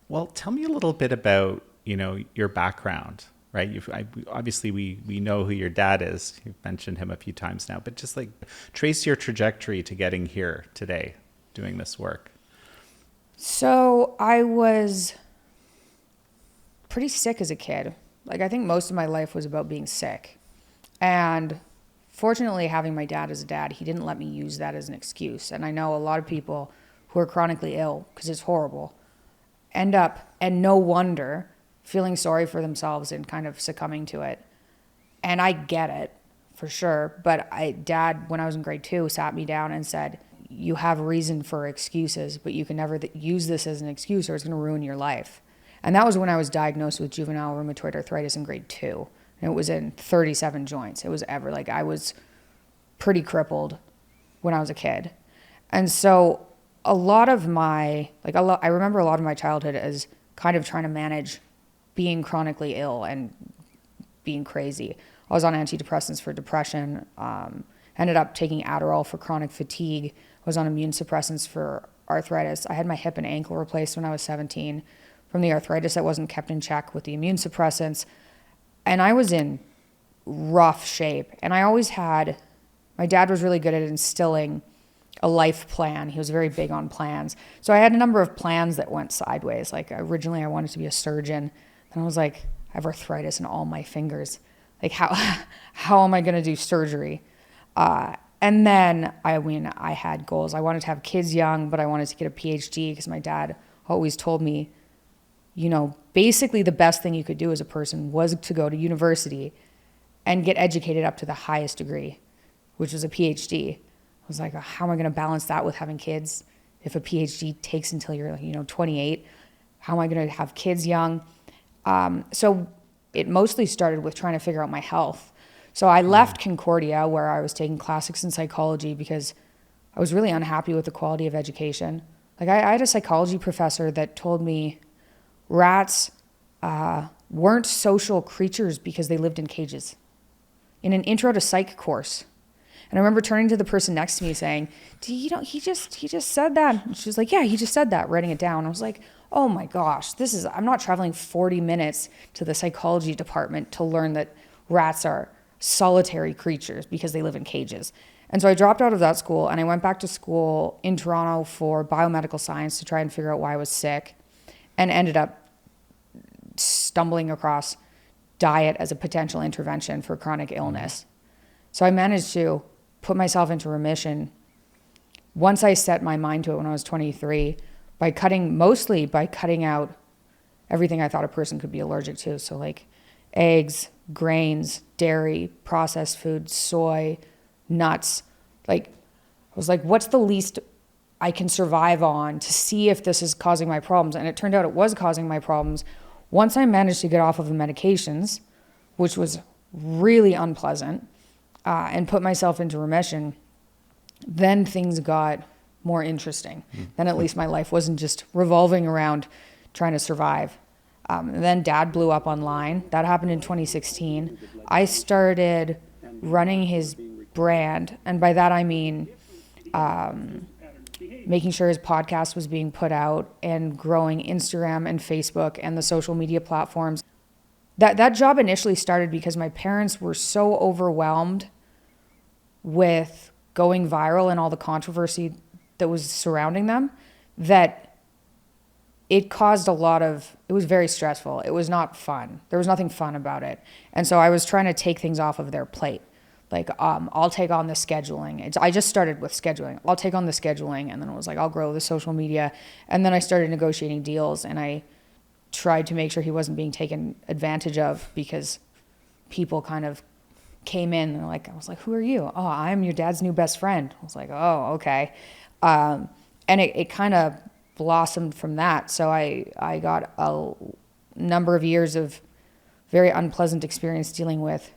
Well, tell me a little bit about, your background, right? Obviously we know who your dad is. You've mentioned him a few times now, but just like trace your trajectory to getting here today, doing this work. So I was pretty sick as a kid. Like, I think most of my life was about being sick. And fortunately, having my dad as a dad, he didn't let me use that as an excuse. And I know a lot of people who are chronically ill, because it's horrible, end up, and no wonder, feeling sorry for themselves and kind of succumbing to it. And I get it for sure. But dad, when I was in grade 2, sat me down and said, you have reason for excuses, but you can never use this as an excuse or it's going to ruin your life. And that was when I was diagnosed with juvenile rheumatoid arthritis in grade 2. And it was in 37 joints. It was I was pretty crippled when I was a kid. And so a lot of my, I remember a lot of my childhood as kind of trying to manage being chronically ill and being crazy. I was on antidepressants for depression, ended up taking Adderall for chronic fatigue. I was on immune suppressants for arthritis. I had my hip and ankle replaced when I was 17 from the arthritis that wasn't kept in check with the immune suppressants. And I was in rough shape. And my dad was really good at instilling a life plan. He was very big on plans. So I had a number of plans that went sideways. Like, originally I wanted to be a surgeon. Then I was like, I have arthritis in all my fingers. Like, how am I going to do surgery? And then, I had goals. I wanted to have kids young, but I wanted to get a PhD because my dad always told me, basically the best thing you could do as a person was to go to university and get educated up to the highest degree, which was a PhD. I was like, how am I going to balance that with having kids? If a PhD takes until you're 28, how am I going to have kids young? So it mostly started with trying to figure out my health. So I left Concordia, where I was taking classics in psychology, because I was really unhappy with the quality of education. Like, I had a psychology professor that told me rats weren't social creatures because they lived in cages in an intro to psych course. And I remember turning to the person next to me saying, he just said that. And she was like, yeah, he just said that, writing it down. I was like, oh my gosh, I'm not traveling 40 minutes to the psychology department to learn that rats are solitary creatures because they live in cages. And so I dropped out of that school and I went back to school in Toronto for biomedical science to try and figure out why I was sick, and ended up stumbling across diet as a potential intervention for chronic illness. So I managed to put myself into remission once I set my mind to it when I was 23 by cutting out everything I thought a person could be allergic to. So like eggs, grains, dairy, processed food, soy, nuts. Like, I was like, what's the least I can survive on to see if this is causing my problems? And it turned out it was causing my problems. Once I managed to get off of the medications, which was really unpleasant, and put myself into remission, then things got more interesting. Then at least my life wasn't just revolving around trying to survive. Then Dad blew up online. That happened in 2016. I started running his brand, and by that I mean making sure his podcast was being put out and growing Instagram and Facebook and the social media platforms. That job initially started because my parents were so overwhelmed with going viral and all the controversy that was surrounding them that it caused it was very stressful. It was not fun. There was nothing fun about it. And so I was trying to take things off of their plate. Like, I'll take on the scheduling. I just started with scheduling. I'll take on the scheduling. And then it was like, I'll grow the social media. And then I started negotiating deals, and I tried to make sure he wasn't being taken advantage of, because people kind of came in and I was like, who are you? Oh, I'm your dad's new best friend. I was like, oh, okay. And it kind of blossomed from that. So I got a number of years of very unpleasant experience dealing with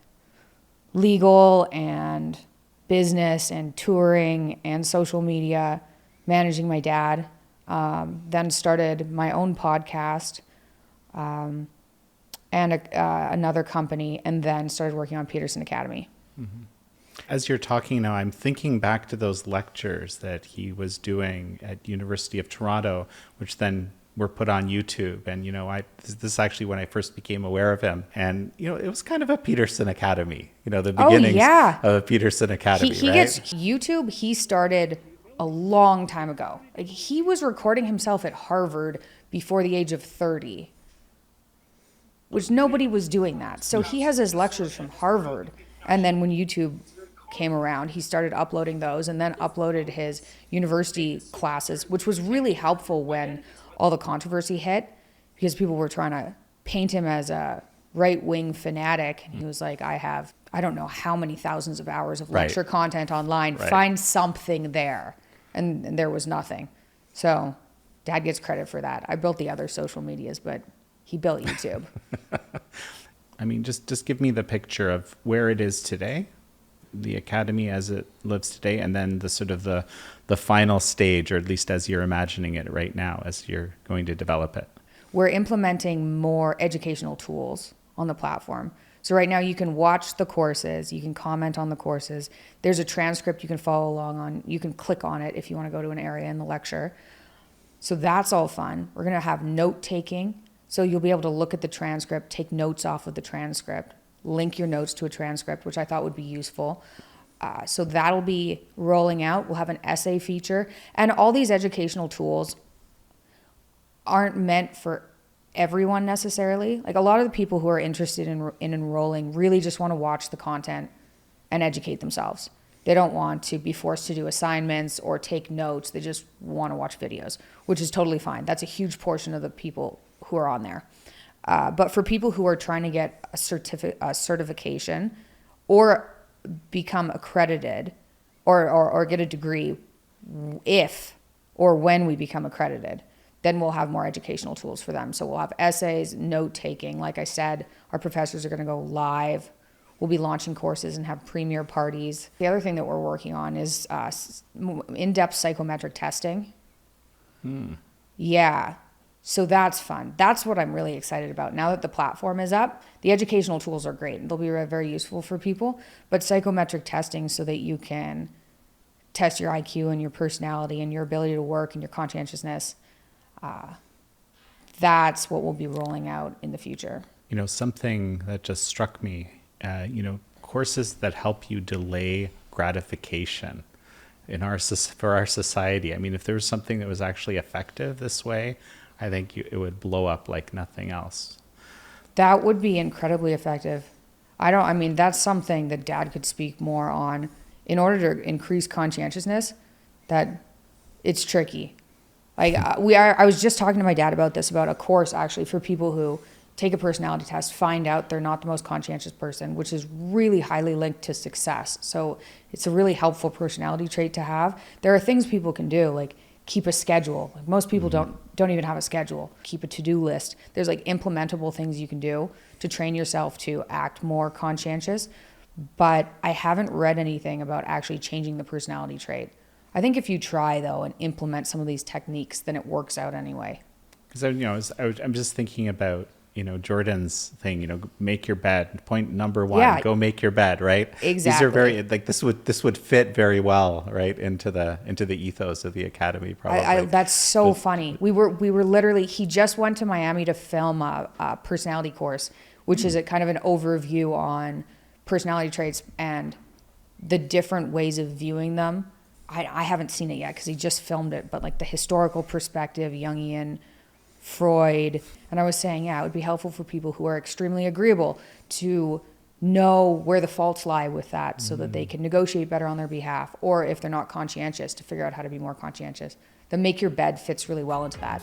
legal and business and touring and social media, managing my dad. Then started my own podcast and another company, and then started working on Peterson Academy. Mm-hmm. As you're talking now, I'm thinking back to those lectures that he was doing at University of Toronto, which then were put on YouTube. And, this is actually when I first became aware of him. And, it was kind of a Peterson Academy, the beginnings of a Peterson Academy, he right? gets YouTube. He started a long time ago. Like, he was recording himself at Harvard before the age of 30, which nobody was doing that. So he has his lectures from Harvard. And then when YouTube came around, he started uploading those and then uploaded his university classes, which was really helpful when all the controversy hit, because people were trying to paint him as a right-wing fanatic. And he was like, I don't know how many thousands of hours of lecture content online. Right. Find something there. And there was nothing. So Dad gets credit for that. I built the other social medias, but he built YouTube. I mean, just give me the picture of where it is today, the academy as it lives today, and then the sort of the final stage, or at least as you're imagining it right now, as you're going to develop it. We're implementing more educational tools on the platform. So right now you can watch the courses, you can comment on the courses. There's a transcript you can follow along on. You can click on it if you want to go to an area in the lecture. So that's all fun. We're going to have note taking. So you'll be able to look at the transcript, take notes off of the transcript, link your notes to a transcript, which I thought would be useful. So that'll be rolling out. We'll have an essay feature. And all these educational tools aren't meant for everyone necessarily. Like, a lot of the people who are interested in enrolling really just want to watch the content and educate themselves. They don't want to be forced to do assignments or take notes. They just want to watch videos, which is totally fine. That's a huge portion of the people who are on there. But for people who are trying to get a certification or become accredited or get a degree, if or when we become accredited, then we'll have more educational tools for them. So we'll have essays, note taking. Like I said, our professors are going to go live. We'll be launching courses and have premiere parties. The other thing that we're working on is in-depth psychometric testing. Yeah. So that's fun. That's what I'm really excited about. Now that the platform is up, the educational tools are great. They'll be very useful for people. But psychometric testing, so that you can test your IQ and your personality and your ability to work and your conscientiousness, that's what we'll be rolling out in the future. Something that just struck me, courses that help you delay gratification for our society. I mean, if there was something that was actually effective this way, I think it would blow up like nothing else. That would be incredibly effective. That's something that Dad could speak more on. In order to increase conscientiousness, that it's tricky. I was just talking to my dad about this, about a course actually for people who take a personality test, find out they're not the most conscientious person, which is really highly linked to success. So it's a really helpful personality trait to have. There are things people can do, like keep a schedule. Like, most people don't even have a schedule. Keep a to-do list. There's like implementable things you can do to train yourself to act more conscientious. But I haven't read anything about actually changing the personality trait. I think if you try, though, and implement some of these techniques, then it works out anyway. Because I'm just thinking about Jordan's thing. Make your bed. Point number one. Yeah. Go make your bed. Right. Exactly. These are very this would fit very well, right, into the ethos of the academy. Probably. That's so funny. We were literally. He just went to Miami to film a personality course, which is a kind of an overview on personality traits and the different ways of viewing them. I haven't seen it yet because he just filmed it, but like the historical perspective, Jungian, Freud. And I was saying, it would be helpful for people who are extremely agreeable to know where the faults lie with that, so that they can negotiate better on their behalf. Or if they're not conscientious, to figure out how to be more conscientious. The make your bed fits really well into that.